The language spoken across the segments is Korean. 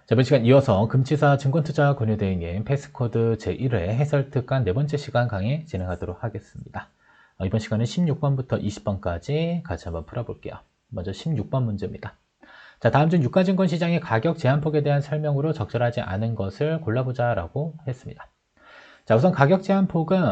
자, 이번 시간 이어서 금치사 증권투자 권유대행님 패스코드 제1회 해설특강 네 번째 시간 강의 진행하도록 하겠습니다. 이번 시간은 16번부터 20번까지 같이 한번 풀어볼게요. 먼저 16번 문제입니다. 자, 다음 중 유가증권 시장의 가격 제한폭에 대한 설명으로 적절하지 않은 것을 골라보자 라고 했습니다. 자, 우선 가격 제한폭은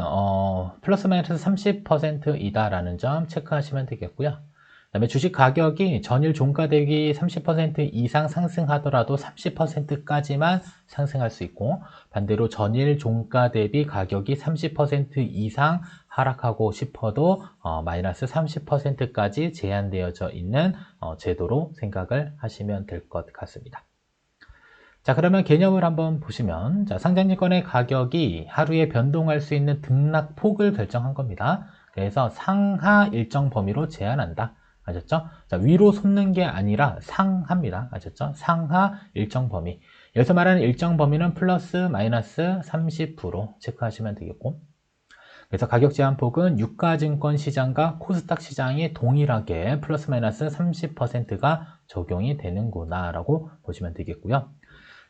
플러스 마이너스 30%이다 라는 점 체크하시면 되겠고요. 그 다음에 주식 가격이 전일 종가 대비 30% 이상 상승하더라도 30%까지만 상승할 수 있고, 반대로 전일 종가 대비 가격이 30% 이상 하락하고 싶어도 마이너스 30%까지 제한되어져 있는 제도로 생각을 하시면 될 것 같습니다. 자, 그러면 개념을 한번 보시면, 자, 상장증권의 가격이 하루에 변동할 수 있는 등락폭을 결정한 겁니다. 그래서 상하 일정 범위로 제한한다. 아셨죠? 자, 위로 솟는 게 아니라 상하입니다. 아셨죠? 상하 일정 범위. 여기서 말하는 일정 범위는 플러스 마이너스 30% 체크하시면 되겠고, 그래서 가격 제한폭은 유가증권 시장과 코스닥 시장이 동일하게 플러스 마이너스 30%가 적용이 되는구나 라고 보시면 되겠고요.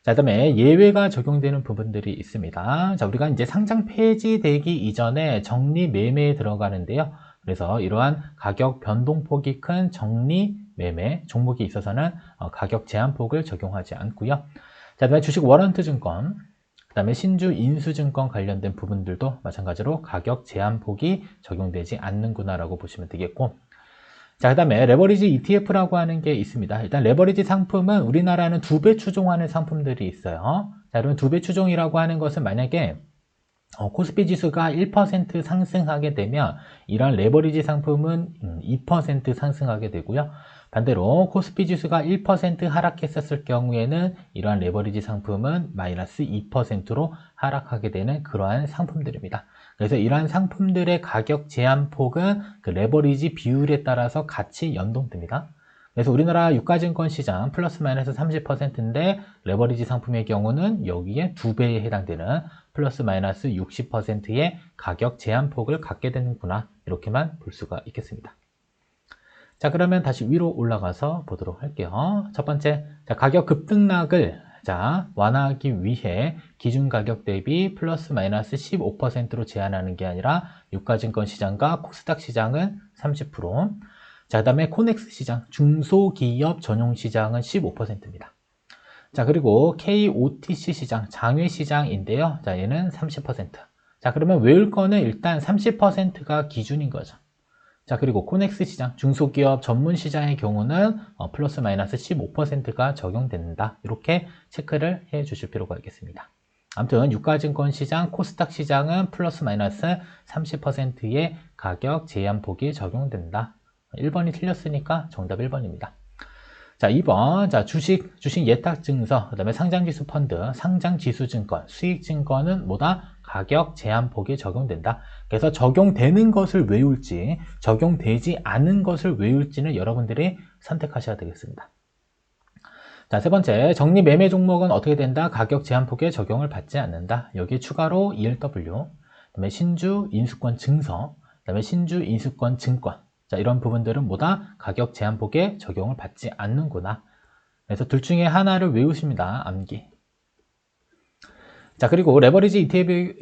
자, 그다음에 예외가 적용되는 부분들이 있습니다. 자, 우리가 이제 상장 폐지되기 이전에 정리 매매에 들어가는데요. 그래서 이러한 가격 변동폭이 큰 정리 매매 종목이 있어서는 가격 제한폭을 적용하지 않고요. 자, 그다음에 주식 워런트 증권, 그다음에 신주 인수증권 관련된 부분들도 마찬가지로 가격 제한폭이 적용되지 않는구나라고 보시면 되겠고, 자, 그 다음에 레버리지 ETF라고 하는 게 있습니다. 일단 레버리지 상품은 우리나라는 2배 추종하는 상품들이 있어요. 자, 그러면 2배 추종이라고 하는 것은 만약에 코스피 지수가 1% 상승하게 되면 이런 레버리지 상품은 2% 상승하게 되고요. 반대로 코스피 지수가 1% 하락했었을 경우에는 이러한 레버리지 상품은 마이너스 2%로 하락하게 되는 그러한 상품들입니다. 그래서 이러한 상품들의 가격 제한폭은 그 레버리지 비율에 따라서 같이 연동됩니다. 그래서 우리나라 유가증권 시장 플러스 마이너스 30%인데 레버리지 상품의 경우는 여기에 2배에 해당되는 플러스 마이너스 60%의 가격 제한폭을 갖게 되는구나, 이렇게만 볼 수가 있겠습니다. 자, 그러면 다시 위로 올라가서 보도록 할게요. 첫 번째, 자, 가격 급등락을 완화하기 위해 기준 가격 대비 플러스 마이너스 15%로 제한하는 게 아니라 유가증권 시장과 코스닥 시장은 30%, 자, 그 다음에 코넥스 시장, 중소기업 전용 시장은 15%입니다. 자, 그리고 KOTC 시장, 장외 시장인데요. 자, 얘는 30%. 자, 그러면 외울 거는 일단 30%가 기준인 거죠. 자, 그리고 코넥스 시장, 중소기업 전문 시장의 경우는 플러스 마이너스 15%가 적용된다. 이렇게 체크를 해 주실 필요가 있겠습니다. 아무튼 유가증권 시장, 코스닥 시장은 플러스 마이너스 30%의 가격 제한폭이 적용된다. 1번이 틀렸으니까 정답 1번입니다. 자, 2번. 자, 주식 예탁증서, 그 다음에 상장지수 펀드, 상장지수증권, 수익증권은 뭐다? 가격 제한폭이 적용된다. 그래서 적용되는 것을 외울지, 적용되지 않은 것을 외울지는 여러분들이 선택하셔야 되겠습니다. 자, 세 번째. 정리 매매 종목은 어떻게 된다? 가격 제한폭에 적용을 받지 않는다. 여기 추가로 ELW, 그 다음에 신주 인수권 증서, 그 다음에 신주 인수권 증권. 자, 이런 부분들은 뭐다? 가격 제한폭에 적용을 받지 않는구나. 그래서 둘 중에 하나를 외우십니다. 암기. 자, 그리고 레버리지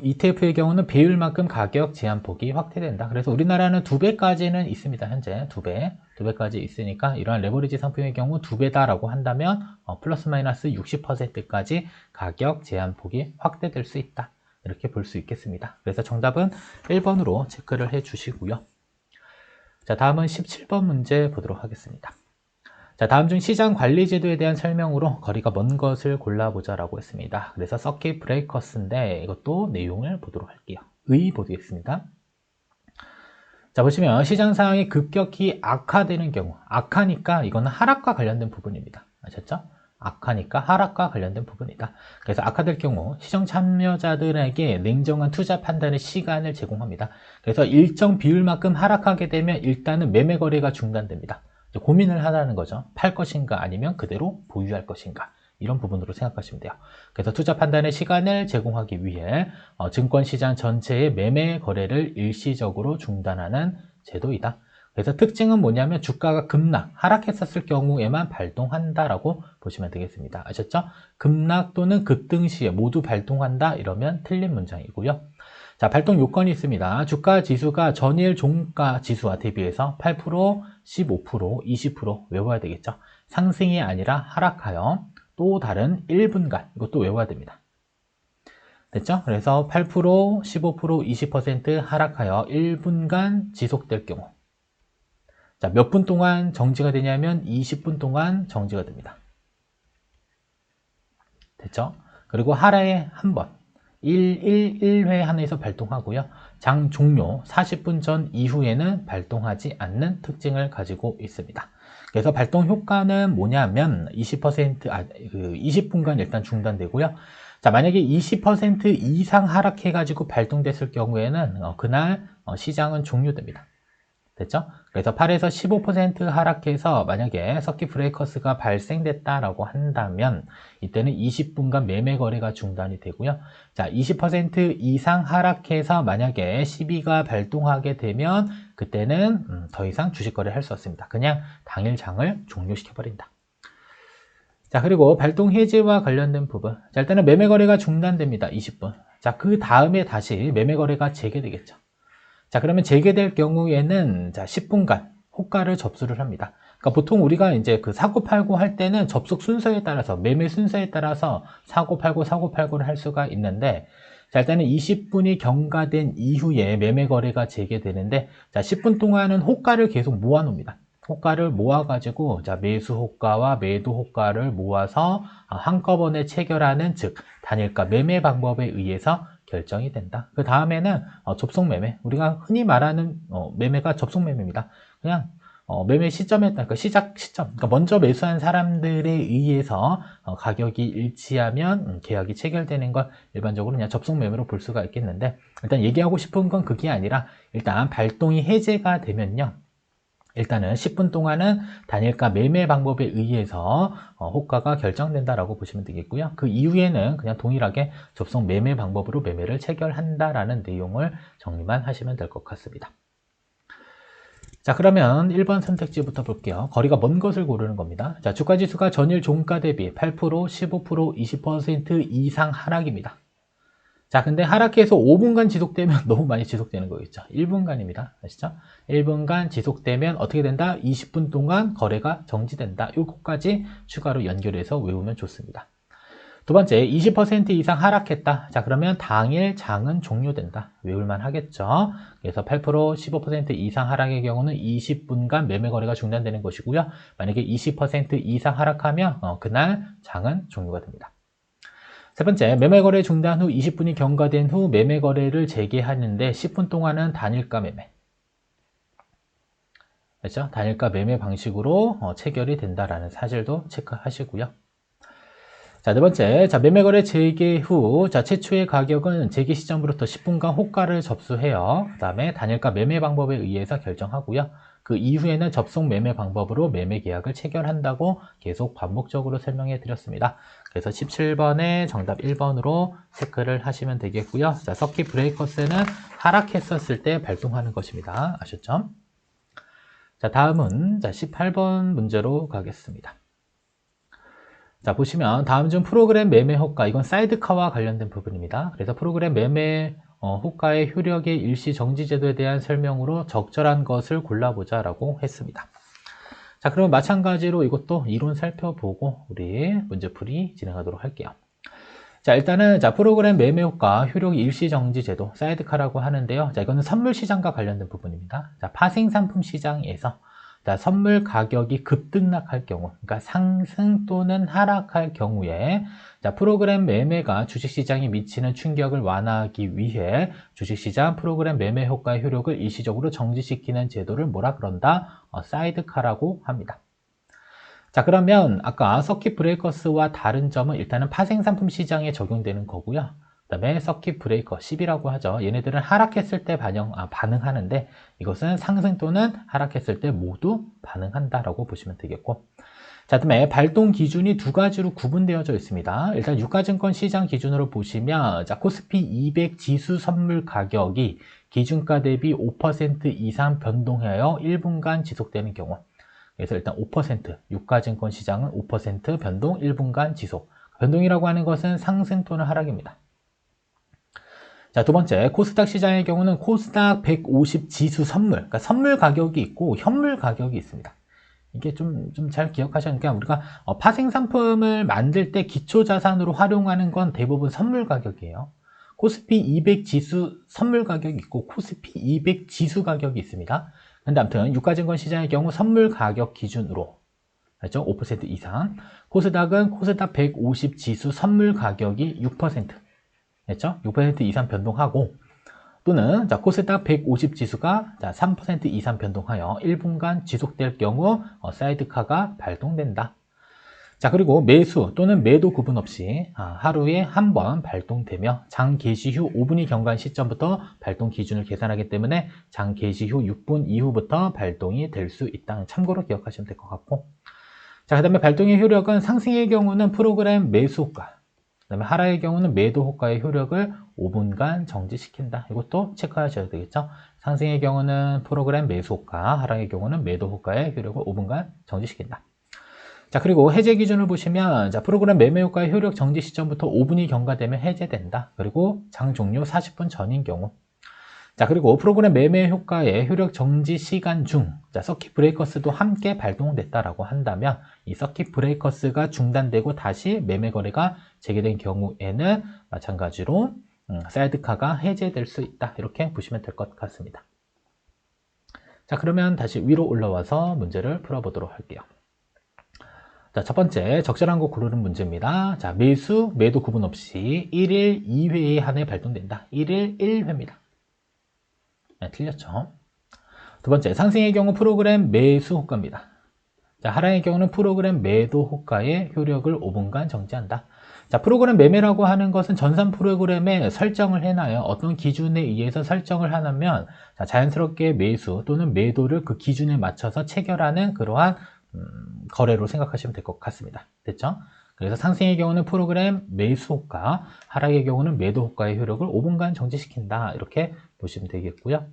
ETF의 경우는 배율만큼 가격 제한폭이 확대된다. 그래서 우리나라는 2배까지는 있습니다. 현재 2배까지 있으니까 이러한 레버리지 상품의 경우 2배다라고 한다면 플러스 마이너스 60%까지 가격 제한폭이 확대될 수 있다. 이렇게 볼 수 있겠습니다. 그래서 정답은 1번으로 체크를 해 주시고요. 자, 다음은 17번 문제 보도록 하겠습니다. 자, 다음 중 시장 관리 제도에 대한 설명으로 거리가 먼 것을 골라보자 라고 했습니다. 그래서 서킷 브레이커스인데 이것도 내용을 보도록 할게요. 보겠습니다. 자, 보시면 시장 상황이 급격히 악화되는 경우, 악하니까 이거는 하락과 관련된 부분입니다. 아셨죠? 악하니까 하락과 관련된 부분이다. 그래서 악화될 경우 시장 참여자들에게 냉정한 투자 판단의 시간을 제공합니다. 그래서 일정 비율만큼 하락하게 되면 일단은 매매 거래가 중단됩니다. 고민을 하라는 거죠. 팔 것인가 아니면 그대로 보유할 것인가, 이런 부분으로 생각하시면 돼요. 그래서 투자 판단의 시간을 제공하기 위해 증권시장 전체의 매매 거래를 일시적으로 중단하는 제도이다. 그래서 특징은 뭐냐면 주가가 급락, 하락했었을 경우에만 발동한다라고 보시면 되겠습니다. 아셨죠? 급락 또는 급등 시에 모두 발동한다 이러면 틀린 문장이고요. 자, 발동 요건이 있습니다. 주가 지수가 전일 종가 지수와 대비해서 8%, 15%, 20% 외워야 되겠죠. 상승이 아니라 하락하여 또 다른 1분간 이것도 외워야 됩니다. 됐죠? 그래서 8%, 15%, 20% 하락하여 1분간 지속될 경우, 자, 몇 분 동안 정지가 되냐면 20분 동안 정지가 됩니다. 됐죠? 그리고 하루에 한 번, 1회 한에서 발동하고요. 장 종료 40분 전 이후에는 발동하지 않는 특징을 가지고 있습니다. 그래서 발동 효과는 뭐냐면 20분간 일단 중단되고요. 자, 만약에 20% 이상 하락해가지고 발동됐을 경우에는 그날 시장은 종료됩니다. 됐죠? 그래서 8에서 15% 하락해서 만약에 서킷 브레이커스가 발생됐다라고 한다면 이때는 20분간 매매 거래가 중단이 되고요. 자, 20% 이상 하락해서 만약에 시비가 발동하게 되면 그때는 더 이상 주식 거래 할 수 없습니다. 그냥 당일 장을 종료시켜 버린다. 자, 그리고 발동 해제와 관련된 부분. 자, 일단은 매매 거래가 중단됩니다. 20분. 자, 그 다음에 다시 매매 거래가 재개되겠죠. 자, 그러면 재개될 경우에는 자, 10분간 호가를 접수를 합니다. 그러니까 보통 우리가 이제 그 사고 팔고 할 때는 접속 순서에 따라서 매매 순서에 따라서 사고 팔고를 할 수가 있는데, 자, 일단은 20분이 경과된 이후에 매매 거래가 재개되는데, 자, 10분 동안은 호가를 계속 모아 놓습니다. 호가를 모아가지고, 자, 매수 호가와 매도 호가를 모아서 한꺼번에 체결하는, 즉, 단일가 매매 방법에 의해서 결정이 된다. 그 다음에는 접속 매매. 우리가 흔히 말하는 매매가 접속 매매입니다. 그냥 매매 시점에 따라, 그러니까 시작 시점, 그러니까 먼저 매수한 사람들에 의해서 가격이 일치하면 계약이 체결되는 걸 일반적으로 그냥 접속 매매로 볼 수가 있겠는데, 일단 얘기하고 싶은 건 그게 아니라 일단 발동이 해제가 되면요, 일단은 10분 동안은 단일가 매매 방법에 의해서 호가가 결정된다라고 보시면 되겠고요. 그 이후에는 그냥 동일하게 접속 매매 방법으로 매매를 체결한다라는 내용을 정리만 하시면 될 것 같습니다. 자, 그러면 1번 선택지부터 볼게요. 거리가 먼 것을 고르는 겁니다. 자, 주가지수가 전일 종가 대비 8%, 15%, 20% 이상 하락입니다. 자, 근데 하락해서 5분간 지속되면 너무 많이 지속되는 거겠죠. 1분간입니다. 아시죠? 1분간 지속되면 어떻게 된다? 20분 동안 거래가 정지된다. 이것까지 추가로 연결해서 외우면 좋습니다. 두 번째, 20% 이상 하락했다. 자, 그러면 당일 장은 종료된다. 외울만 하겠죠. 그래서 8%, 15% 이상 하락의 경우는 20분간 매매 거래가 중단되는 것이고요. 만약에 20% 이상 하락하면 그날 장은 종료가 됩니다. 세 번째, 매매 거래 중단 후 20분이 경과된 후 매매 거래를 재개하는데 10분 동안은 단일가 매매. 그렇죠? 단일가 매매 방식으로 체결이 된다라는 사실도 체크하시고요. 자, 네 번째, 자, 매매 거래 재개 후, 자, 최초의 가격은 재개 시점부터 10분간 호가를 접수해요. 그 다음에 단일가 매매 방법에 의해서 결정하고요. 그 이후에는 접속 매매 방법으로 매매 계약을 체결한다고 계속 반복적으로 설명해 드렸습니다. 그래서 17번에 정답 1번으로 체크를 하시면 되겠고요. 자, 서킷 브레이커스는 하락했었을 때 발동하는 것입니다. 아셨죠? 자, 다음은 자, 18번 문제로 가겠습니다. 자, 보시면 다음 중 프로그램 매매 호가, 이건 사이드카와 관련된 부분입니다. 그래서 프로그램 매매 호가의 효력의 일시 정지 제도에 대한 설명으로 적절한 것을 골라보자 라고 했습니다. 자, 그럼 마찬가지로 이것도 이론 살펴보고 우리 문제풀이 진행하도록 할게요. 자, 일단은 자, 프로그램 매매 효과 효력 일시 정지 제도, 사이드카라고 하는데요. 자, 이거는 선물 시장과 관련된 부분입니다. 자, 파생 상품 시장에서 자, 선물 가격이 급등락할 경우, 그러니까 상승 또는 하락할 경우에 자, 프로그램 매매가 주식시장에 미치는 충격을 완화하기 위해 주식시장 프로그램 매매 효과의 효력을 일시적으로 정지시키는 제도를 뭐라 그런다? 사이드카라고 합니다. 자, 그러면 아까 서킷 브레이커스와 다른 점은 일단은 파생상품 시장에 적용되는 거고요. 그 다음에 서킷 브레이커 10이라고 하죠. 얘네들은 하락했을 때 반응하는데 이것은 상승 또는 하락했을 때 모두 반응한다라고 보시면 되겠고, 자, 그다음에 발동 기준이 두 가지로 구분되어져 있습니다. 일단 유가증권 시장 기준으로 보시면 자, 코스피 200 지수 선물 가격이 기준가 대비 5% 이상 변동하여 1분간 지속되는 경우. 그래서 일단 5%, 유가증권 시장은 5% 변동 1분간 지속. 변동이라고 하는 것은 상승 또는 하락입니다. 자, 두 번째, 코스닥 시장의 경우는 코스닥 150 지수 선물, 그러니까 선물 가격이 있고 현물 가격이 있습니다. 이게 좀 잘 기억하셔야 하니까 우리가 파생 상품을 만들 때 기초 자산으로 활용하는 건 대부분 선물 가격이에요. 코스피 200 지수 선물 가격이 있고 코스피 200 지수 가격이 있습니다. 근데 아무튼 유가증권 시장의 경우 선물 가격 기준으로 그렇죠? 5% 이상. 코스닥은 코스닥 150 지수 선물 가격이 6%. 됐죠? 6% 이상 변동하고 또는 자, 코스닥 150 지수가 자, 3% 이상 변동하여 1분간 지속될 경우 사이드카가 발동된다. 자, 그리고 매수 또는 매도 구분 없이 하루에 한 번 발동되며 장 개시 후 5분이 경과한 시점부터 발동 기준을 계산하기 때문에 장 개시 후 6분 이후부터 발동이 될 수 있다는 참고로 기억하시면 될 것 같고, 자, 그 다음에 발동의 효력은 상승의 경우는 프로그램 매수 효과, 그 다음에 하락의 경우는 매도 효과의 효력을 5분간 정지시킨다. 이것도 체크하셔야 되겠죠. 상승의 경우는 프로그램 매수 효과, 하락의 경우는 매도 효과의 효력을 5분간 정지시킨다. 자, 그리고 해제 기준을 보시면 자, 프로그램 매매 효과의 효력 정지 시점부터 5분이 경과되면 해제된다. 그리고 장 종료 40분 전인 경우. 자, 그리고 프로그램 매매 효과의 효력 정지 시간 중 자, 서킷 브레이커스도 함께 발동됐다라고 한다면 이 서킷 브레이커스가 중단되고 다시 매매 거래가 재개된 경우에는 마찬가지로 사이드카가 해제될 수 있다. 이렇게 보시면 될 것 같습니다. 자, 그러면 다시 위로 올라와서 문제를 풀어보도록 할게요. 자, 첫 번째, 적절한 거 고르는 문제입니다. 자, 매수, 매도 구분 없이 1일 2회에 한해 발동된다. 1일 1회입니다. 네, 틀렸죠? 두 번째, 상승의 경우 프로그램 매수 효과입니다. 자, 하락의 경우는 프로그램 매도 효과의 효력을 5분간 정지한다. 자, 프로그램 매매라고 하는 것은 전산 프로그램에 설정을 해놔요. 어떤 기준에 의해서 설정을 하면 자, 자연스럽게 매수 또는 매도를 그 기준에 맞춰서 체결하는 그러한 거래로 생각하시면 될 것 같습니다. 됐죠? 그래서 상승의 경우는 프로그램 매수 효과, 하락의 경우는 매도 효과의 효력을 5분간 정지시킨다. 이렇게 보시면 되겠고요.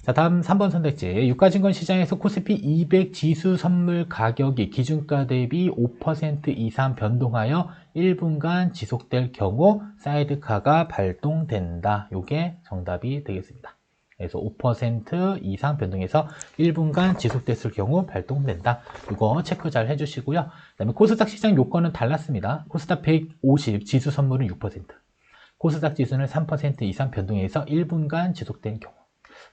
자, 다음 3번 선택지. 유가증권 시장에서 코스피 200 지수 선물 가격이 기준가 대비 5% 이상 변동하여 1분간 지속될 경우 사이드카가 발동된다. 이게 정답이 되겠습니다. 그래서 5% 이상 변동해서 1분간 지속됐을 경우 발동된다. 이거 체크 잘 해주시고요. 그 다음에 코스닥 시장 요건은 달랐습니다. 코스닥 150 지수 선물은 6%, 코스닥 지수는 3% 이상 변동해서 1분간 지속된 경우.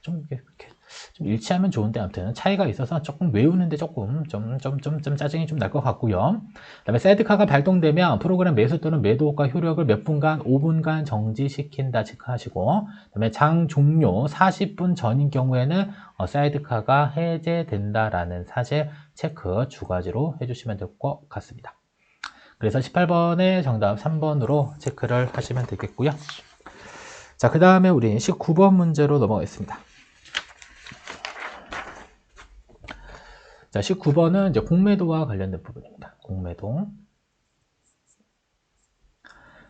좀 일치하면 좋은데 아무튼 차이가 있어서 조금 외우는데 조금 좀 짜증이 좀 날 것 같고요. 그 다음에 사이드카가 발동되면 프로그램 매수 또는 매도 효과 효력을 몇 분간 5분간 정지시킨다 체크하시고, 그 다음에 장 종료 40분 전인 경우에는 사이드카가 해제된다라는 사실 체크 두 가지로 해주시면 될 것 같습니다. 그래서 18번의 정답 3번으로 체크를 하시면 되겠고요. 자, 그 다음에 우리 19번 문제로 넘어가겠습니다. 자, 19번은 이제 공매도와 관련된 부분입니다. 공매도.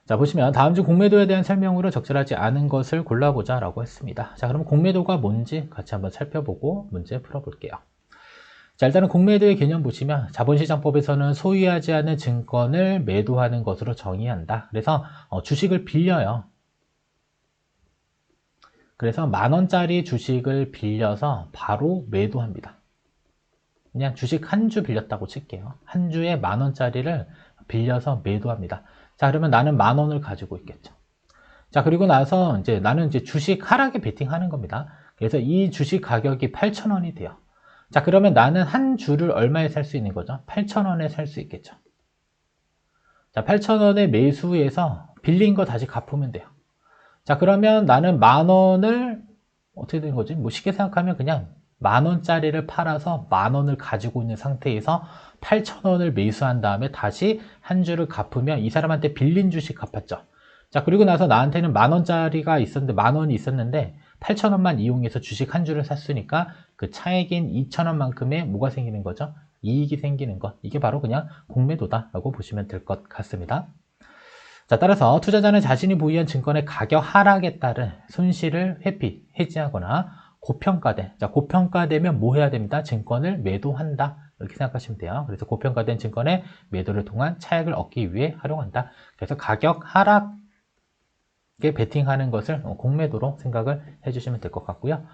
자, 보시면 다음 중 공매도에 대한 설명으로 적절하지 않은 것을 골라보자 라고 했습니다. 자, 그럼 공매도가 뭔지 같이 한번 살펴보고 문제 풀어볼게요. 자, 일단은 공매도의 개념 보시면 자본시장법에서는 소유하지 않은 증권을 매도하는 것으로 정의한다. 그래서 주식을 빌려요. 그래서 10,000원짜리 주식을 빌려서 바로 매도합니다. 그냥 주식 한 주 빌렸다고 칠게요. 한 주에 10,000원짜리를 빌려서 매도합니다. 자, 그러면 나는 10,000원을 가지고 있겠죠. 자, 그리고 나서 나는 주식 하락에 베팅하는 겁니다. 그래서 이 주식 가격이 8,000원이 돼요. 자, 그러면 나는 한 주를 얼마에 살 수 있는 거죠? 8,000원에 살 수 있겠죠. 자, 8,000원에 매수해서 빌린 거 다시 갚으면 돼요. 자, 그러면 나는 10,000원을 어떻게 된 거지? 뭐 쉽게 생각하면 그냥 10,000원짜리를 팔아서 10,000원을 가지고 있는 상태에서 8,000원을 매수한 다음에 다시 한 주를 갚으면 이 사람한테 빌린 주식 갚았죠. 자, 그리고 나서 나한테는 10,000원짜리가 있었는데 10,000원이 있었는데 8,000원만 이용해서 주식 한 주를 샀으니까 그 차액인 2,000원만큼의 뭐가 생기는 거죠? 이익이 생기는 것. 이게 바로 그냥 공매도다라고 보시면 될 것 같습니다. 자, 따라서 투자자는 자신이 보유한 증권의 가격 하락에 따른 손실을 해지하거나 고평가된, 자, 고평가되면 뭐 해야 됩니다? 증권을 매도한다. 이렇게 생각하시면 돼요. 그래서 고평가된 증권의 매도를 통한 차익을 얻기 위해 활용한다. 그래서 가격 하락에 베팅하는 것을 공매도로 생각을 해주시면 될 것 같고요.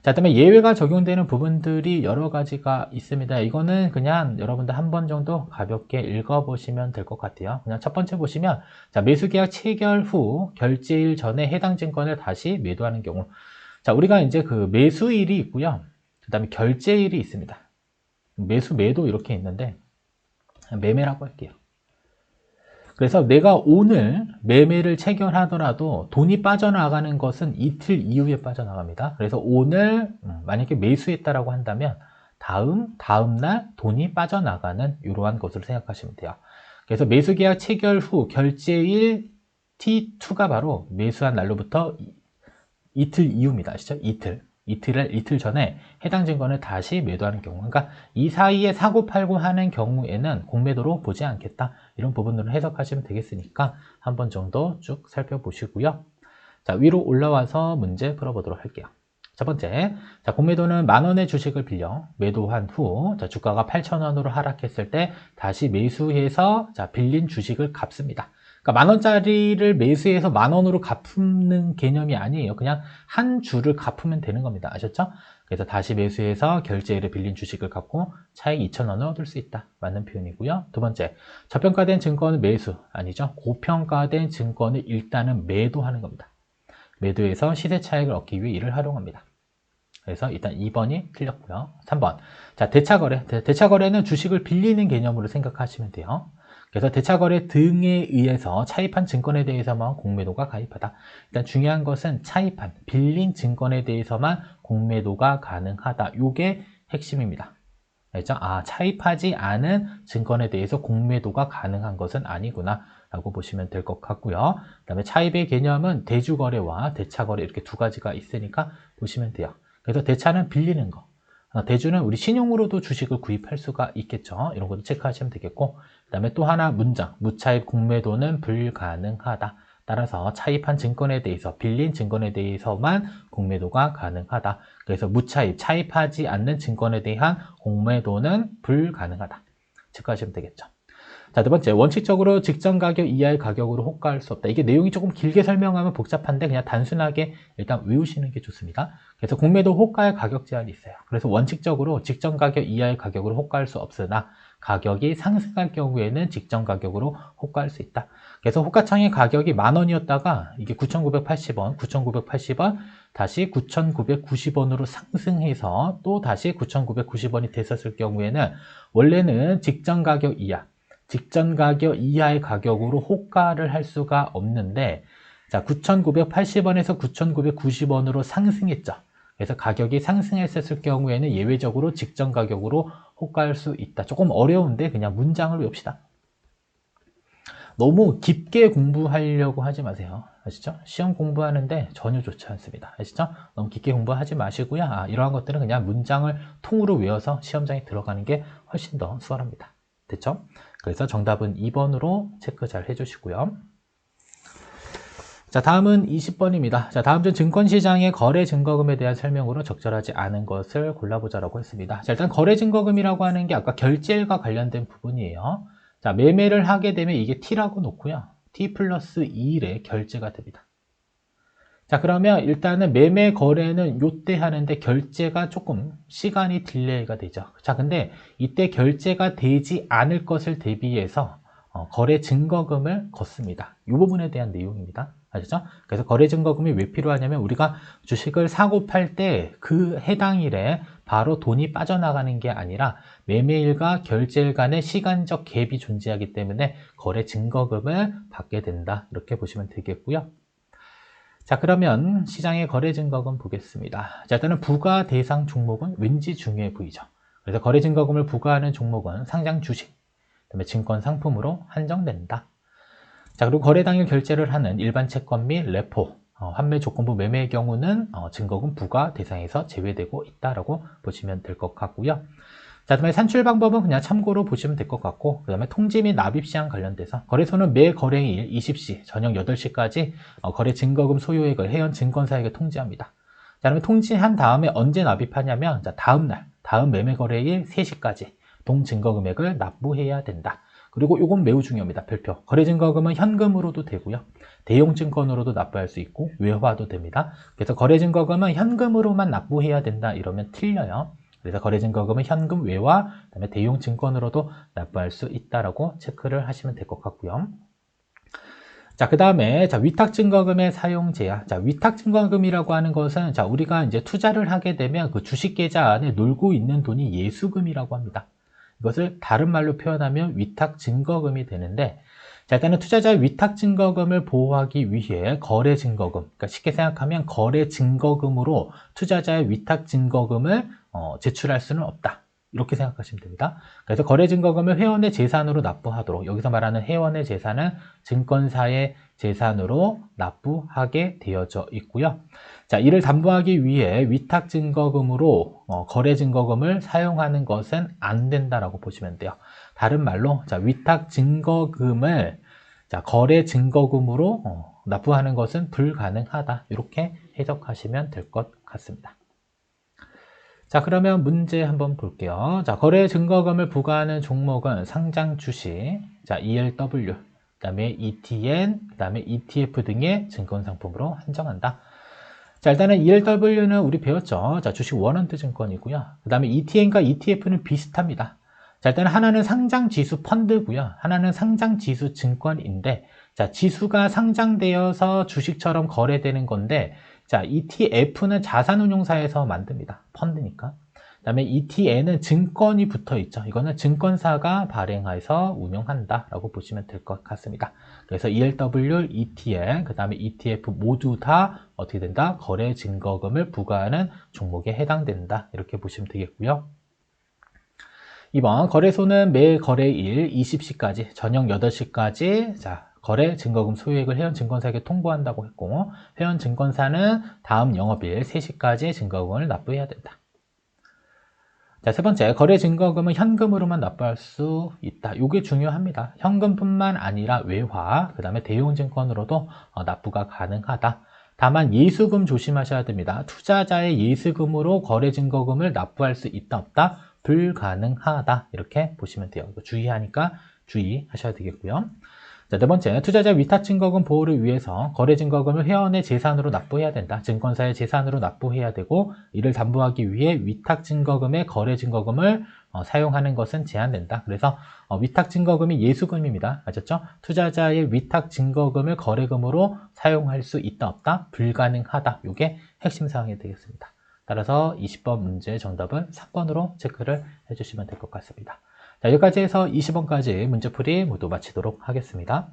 자, 그다음에 예외가 적용되는 부분들이 여러 가지가 있습니다. 이거는 그냥 여러분들 한 번 정도 가볍게 읽어보시면 될 것 같아요. 그냥 첫 번째 보시면, 자, 매수계약 체결 후 결제일 전에 해당 증권을 다시 매도하는 경우. 자, 우리가 이제 그 매수일이 있고요. 그 다음에 결제일이 있습니다. 매수, 매도 이렇게 있는데, 매매라고 할게요. 그래서 내가 오늘 매매를 체결하더라도 돈이 빠져나가는 것은 이틀 이후에 빠져나갑니다. 그래서 오늘 만약에 매수했다라고 한다면 다음날 돈이 빠져나가는 이러한 것으로 생각하시면 돼요. 그래서 매수계약 체결 후 결제일 T2가 바로 매수한 날로부터 이틀 이후입니다. 아시죠? 이틀 전에 해당 증권을 다시 매도하는 경우, 그러니까 이 사이에 사고 팔고 하는 경우에는 공매도로 보지 않겠다, 이런 부분으로 해석하시면 되겠으니까 한 번 정도 쭉 살펴보시고요. 자, 위로 올라와서 문제 풀어보도록 할게요. 첫 번째, 자, 공매도는 10,000원의 주식을 빌려 매도한 후, 자, 주가가 8,000원으로 하락했을 때 다시 매수해서, 자, 빌린 주식을 갚습니다. 그러니까 10,000원짜리를 매수해서 10,000원으로 갚는 개념이 아니에요. 그냥 한 주를 갚으면 되는 겁니다. 아셨죠? 그래서 다시 매수해서 결제일에 빌린 주식을 갚고 차익 2,000원을 얻을 수 있다. 맞는 표현이고요. 두 번째, 저평가된 증권을 매수, 아니죠. 고평가된 증권을 일단은 매도하는 겁니다. 매도해서 시세 차익을 얻기 위해 이를 활용합니다. 그래서 일단 2번이 틀렸고요. 3번, 자, 대차거래. 대차거래는 주식을 빌리는 개념으로 생각하시면 돼요. 그래서 대차거래 등에 의해서 차입한 증권에 대해서만 공매도가 가입하다. 일단 중요한 것은 차입한, 빌린 증권에 대해서만 공매도가 가능하다. 이게 핵심입니다. 알죠? 아, 차입하지 않은 증권에 대해서 공매도가 가능한 것은 아니구나 라고 보시면 될 것 같고요. 그 다음에 차입의 개념은 대주거래와 대차거래 이렇게 두 가지가 있으니까 보시면 돼요. 그래서 대차는 빌리는 거, 대주는 우리 신용으로도 주식을 구입할 수가 있겠죠. 이런 것도 체크하시면 되겠고, 그 다음에 또 하나 문장, 무차입 공매도는 불가능하다. 따라서 차입한 증권에 대해서, 빌린 증권에 대해서만 공매도가 가능하다. 그래서 무차입, 차입하지 않는 증권에 대한 공매도는 불가능하다. 체크하시면 되겠죠. 자, 두 번째, 원칙적으로 직전 가격 이하의 가격으로 호가할 수 없다. 이게 내용이 조금 길게 설명하면 복잡한데 그냥 단순하게 일단 외우시는 게 좋습니다. 그래서 공매도 호가의 가격 제한이 있어요. 그래서 원칙적으로 직전 가격 이하의 가격으로 호가할 수 없으나 가격이 상승할 경우에는 직전 가격으로 호가할 수 있다. 그래서 호가창의 가격이 10,000원이었다가 이게 9,980원, 9,980원, 다시 9,990원으로 상승해서 또 다시 9,990원이 됐었을 경우에는 원래는 직전 가격 이하, 직전 가격 이하의 가격으로 호가를 할 수가 없는데, 자, 9,980원에서 9,990원으로 상승했죠. 그래서 가격이 상승했을 경우에는 예외적으로 직전 가격으로 호가할 수 있다. 조금 어려운데 그냥 문장을 외웁시다. 너무 깊게 공부하려고 하지 마세요. 아시죠? 시험 공부하는데 전혀 좋지 않습니다. 아시죠? 너무 깊게 공부하지 마시고요. 이러한 것들은 그냥 문장을 통으로 외워서 시험장에 들어가는 게 훨씬 더 수월합니다. 됐죠? 그래서 정답은 2번으로 체크 잘 해주시고요. 자, 다음은 20번입니다. 자, 다음 중 증권시장의 거래 증거금에 대한 설명으로 적절하지 않은 것을 골라보자라고 했습니다. 자, 일단 거래 증거금이라고 하는 게 아까 결제일과 관련된 부분이에요. 자, 매매를 하게 되면 이게 T라고 놓고요. T 플러스 2일에 결제가 됩니다. 자, 그러면 일단은 매매 거래는 요때 하는데 결제가 조금 시간이 딜레이가 되죠. 자, 근데 이때 결제가 되지 않을 것을 대비해서 거래 증거금을 걷습니다. 이 부분에 대한 내용입니다. 아시죠? 그래서 거래 증거금이 왜 필요하냐면 우리가 주식을 사고 팔 때 그 해당 일에 바로 돈이 빠져나가는 게 아니라 매매일과 결제일 간의 시간적 갭이 존재하기 때문에 거래 증거금을 받게 된다. 이렇게 보시면 되겠고요. 자, 그러면 시장의 거래 증거금 보겠습니다. 자, 일단은 부과 대상 종목은 왠지 중요해 보이죠. 그래서 거래 증거금을 부과하는 종목은 상장 주식, 그다음에 증권 상품으로 한정된다. 자, 그리고 거래 당일 결제를 하는 일반 채권 및 레포, 환매 조건부 매매의 경우는 증거금 부과 대상에서 제외되고 있다라고 보시면 될 것 같고요. 자, 그다음에 산출 방법은 그냥 참고로 보시면 될 것 같고, 그 다음에 통지 및 납입 시한 관련돼서 거래소는 매 거래일 20시, 저녁 8시까지 거래 증거금 소요액을 해연 증권사에게 통지합니다. 자, 그러면 통지한 다음에 언제 납입하냐면, 자, 다음 매매 거래일 3시까지 동증거금액을 납부해야 된다. 그리고 이건 매우 중요합니다. 별표. 거래 증거금은 현금으로도 되고요. 대용 증권으로도 납부할 수 있고 외화도 됩니다. 그래서 거래 증거금은 현금으로만 납부해야 된다 이러면 틀려요. 그래서 거래 증거금은 현금, 외화, 그다음에 대용 증권으로도 납부할 수 있다라고 체크를 하시면 될 것 같고요. 자, 그 다음에, 자, 위탁증거금의 사용 제한. 자, 위탁증거금이라고 하는 것은, 자, 우리가 이제 투자를 하게 되면 그 주식 계좌 안에 놀고 있는 돈이 예수금이라고 합니다. 이것을 다른 말로 표현하면 위탁증거금이 되는데, 자, 일단은 투자자의 위탁증거금을 보호하기 위해 거래증거금, 그러니까 쉽게 생각하면 거래증거금으로 투자자의 위탁증거금을 제출할 수는 없다. 이렇게 생각하시면 됩니다. 그래서 거래증거금을 회원의 재산으로 납부하도록, 여기서 말하는 회원의 재산은 증권사의 재산으로 납부하게 되어져 있고요. 자, 이를 담보하기 위해 위탁증거금으로 거래증거금을 사용하는 것은 안 된다라고 보시면 돼요. 다른 말로, 자, 위탁증거금을 자, 거래증거금으로 납부하는 것은 불가능하다. 이렇게 해석하시면 될 것 같습니다. 자, 그러면 문제 한번 볼게요. 자, 거래 증거금을 부과하는 종목은 상장 주식, 자, ELW, 그 다음에 ETN, 그 다음에 ETF 등의 증권 상품으로 한정한다. 자, 일단은 ELW는 우리 배웠죠. 자, 주식 원헌트 증권이고요. 그 다음에 ETN과 ETF는 비슷합니다. 자, 일단 하나는 상장 지수 펀드고요. 하나는 상장 지수 증권인데, 자, 지수가 상장되어서 주식처럼 거래되는 건데, 자, ETF는 자산운용사에서 만듭니다. 펀드니까. 그 다음에 ETN은 증권이 붙어 있죠. 이거는 증권사가 발행해서 운영한다라고 보시면 될 것 같습니다. 그래서 ELW, ETN, 그 다음에 ETF 모두 다 어떻게 된다? 거래 증거금을 부과하는 종목에 해당된다. 이렇게 보시면 되겠고요. 2번, 거래소는 매 거래일 20시까지, 저녁 8시까지, 자, 거래 증거금 소유액을 회원증권사에게 통보한다고 했고, 회원증권사는 다음 영업일 3시까지 증거금을 납부해야 된다. 자, 세 번째, 거래 증거금은 현금으로만 납부할 수 있다. 이게 중요합니다. 현금뿐만 아니라 외화, 그 다음에 대용증권으로도 납부가 가능하다. 다만 예수금 조심하셔야 됩니다. 투자자의 예수금으로 거래 증거금을 납부할 수 있다 없다? 불가능하다. 이렇게 보시면 돼요. 이거 주의하니까 주의하셔야 되겠고요. 자, 네 번째, 투자자 위탁증거금 보호를 위해서 거래증거금을 회원의 재산으로 납부해야 된다. 증권사의 재산으로 납부해야 되고, 이를 담보하기 위해 위탁증거금의 거래증거금을 사용하는 것은 제한된다. 그래서 위탁증거금이 예수금입니다. 아셨죠? 투자자의 위탁증거금을 거래금으로 사용할 수 있다 없다? 불가능하다. 이게 핵심 사항이 되겠습니다. 따라서 20번 문제 정답은 3번으로 체크를 해주시면 될 것 같습니다. 자, 여기까지 해서 20번까지 문제풀이 모두 마치도록 하겠습니다.